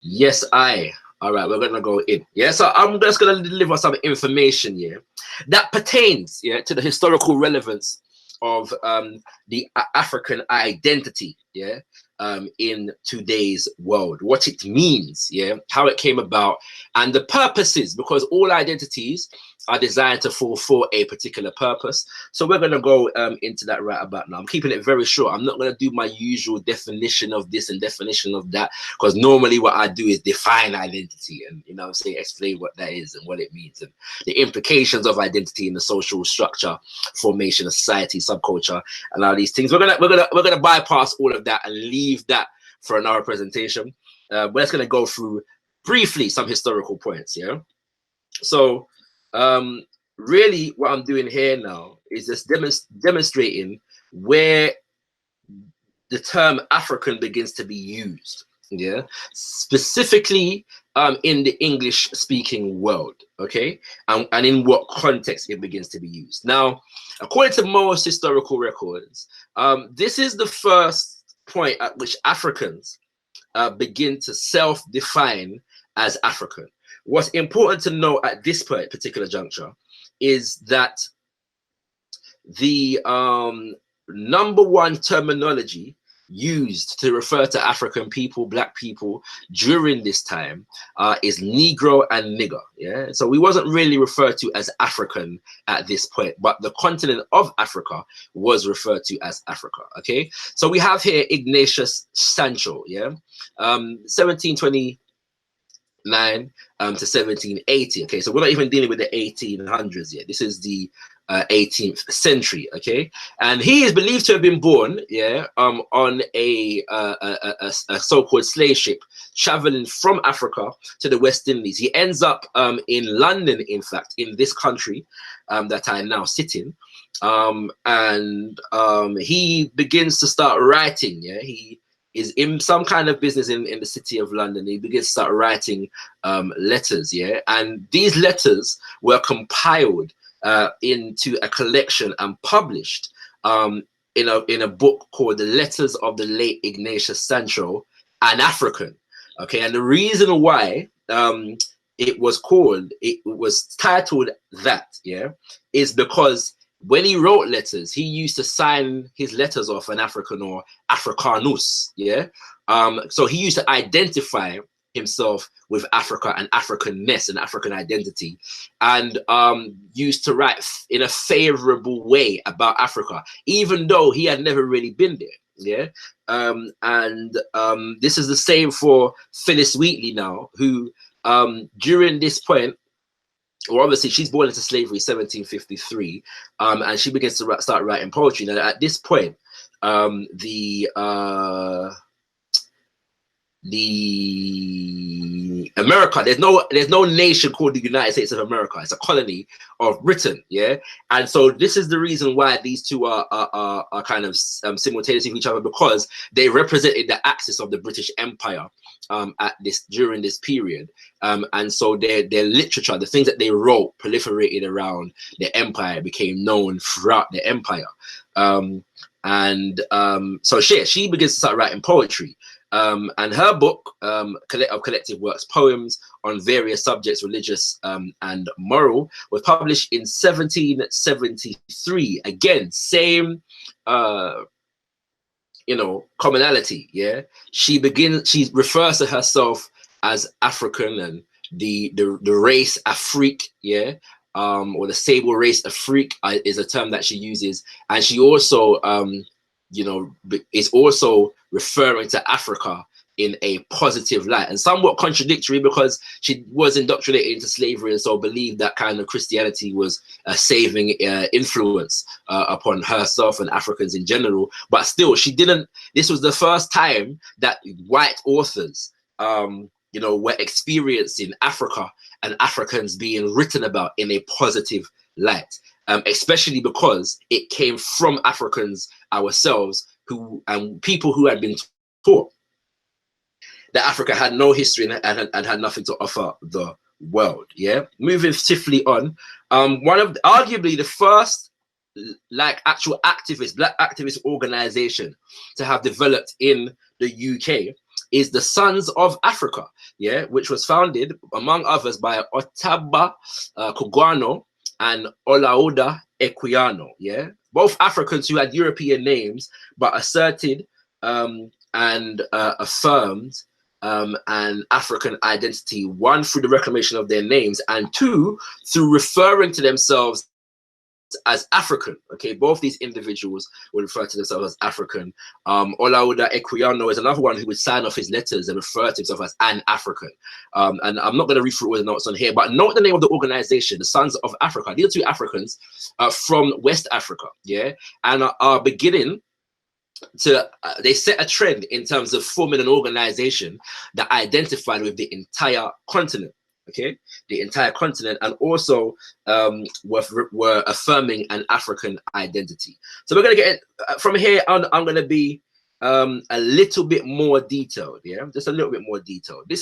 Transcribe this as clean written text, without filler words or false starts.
Yes, I. All right, we're gonna go in. Yeah, so I'm just gonna deliver some information here that pertains, yeah, to the historical relevance of the African identity, yeah, in today's world, what it means, yeah, how it came about, and the purposes, because all identities are designed to fulfill a particular purpose. So we're going to go into that right about now. I'm keeping it very short. I'm not going to do my usual definition of this and definition of that, because normally what I do is define identity and, you know what I'm saying, explain what that is and what it means and the implications of identity in the social structure, formation of society, subculture, and all these things. We're gonna bypass all of that and leave that for another presentation. We're just gonna go through briefly some historical points. Yeah. So really what I'm doing here now is just demonstrating where the term African begins to be used, yeah, specifically in the English speaking world, okay, and in what context it begins to be used. Now, according to most historical records, this is the first point at which Africans begin to self-define as African. What's important to know at this particular juncture is that the number one terminology used to refer to African people, black people during this time is Negro and nigger. Yeah, so we wasn't really referred to as African at this point, but the continent of Africa was referred to as Africa. Okay, so we have here Ignatius Sancho, yeah, 1729 to 1780. Okay, so we're not even dealing with the 1800s yet. This is the 18th century. Okay, and he is believed to have been born, yeah, on a so-called slave ship traveling from Africa to the West Indies. He ends up in London, in fact, in this country that I now sit in, and he begins to start writing. Yeah, he is in some kind of business in the city of London. He begins to start writing letters, yeah, and these letters were compiled into a collection and published in a book called The Letters of the Late Ignatius Sancho, an African. Okay, and the reason why it was titled that, yeah, is because when he wrote letters, he used to sign his letters off an African or Africanus, yeah. So he used to identify himself with Africa and Africanness and African identity, and used to write in a favorable way about Africa, even though he had never really been there. Yeah, this is the same for Phyllis Wheatley now, who during this point, well, obviously she's born into slavery 1753, and she begins to start writing poetry. Now at this point, the America, there's no nation called the United States of America. It's a colony of Britain, yeah. And so this is the reason why these two are kind of simultaneous with each other, because they represented the axis of the British Empire during this period, and so their literature, the things that they wrote, proliferated around the empire, became known throughout the empire, so she begins to start writing poetry. And her book, of collective works, poems on various subjects, religious and moral, was published in 1773. Again, same, commonality. Yeah, she refers to herself as African and the race Afrique. Yeah. Or the sable race Afrique is a term that she uses, and she also is also referring to Africa in a positive light, and somewhat contradictory, because she was indoctrinated into slavery and so believed that kind of Christianity was a saving influence upon herself and Africans in general. But still, this was the first time that white authors were experiencing Africa and Africans being written about in a positive light, especially because it came from Africans ourselves, and people who had been taught that Africa had no history and had nothing to offer the world. Yeah, moving swiftly on, one of arguably the first actual black activist organization to have developed in the UK is the Sons of Africa. yeah, which was founded, among others, by Otaba Kugwano and Olaoda Equiano, yeah, both Africans who had European names but asserted and affirmed an African identity, one through the reclamation of their names, and two through referring to themselves as African. Okay, both these individuals would refer to themselves as African. Olaoda Equiano is another one who would sign off his letters and refer to himself as an African. And I'm not going to read through all the notes on here, but note the name of the organization, the Sons of Africa. These are two Africans from West Africa, yeah, and are beginning to they set a trend in terms of forming an organization that identified with the entire continent, okay, the entire continent, and also were affirming an African identity. So we're going to get from here on. I'm going to be a little bit more detailed, yeah, just a little bit more detailed. This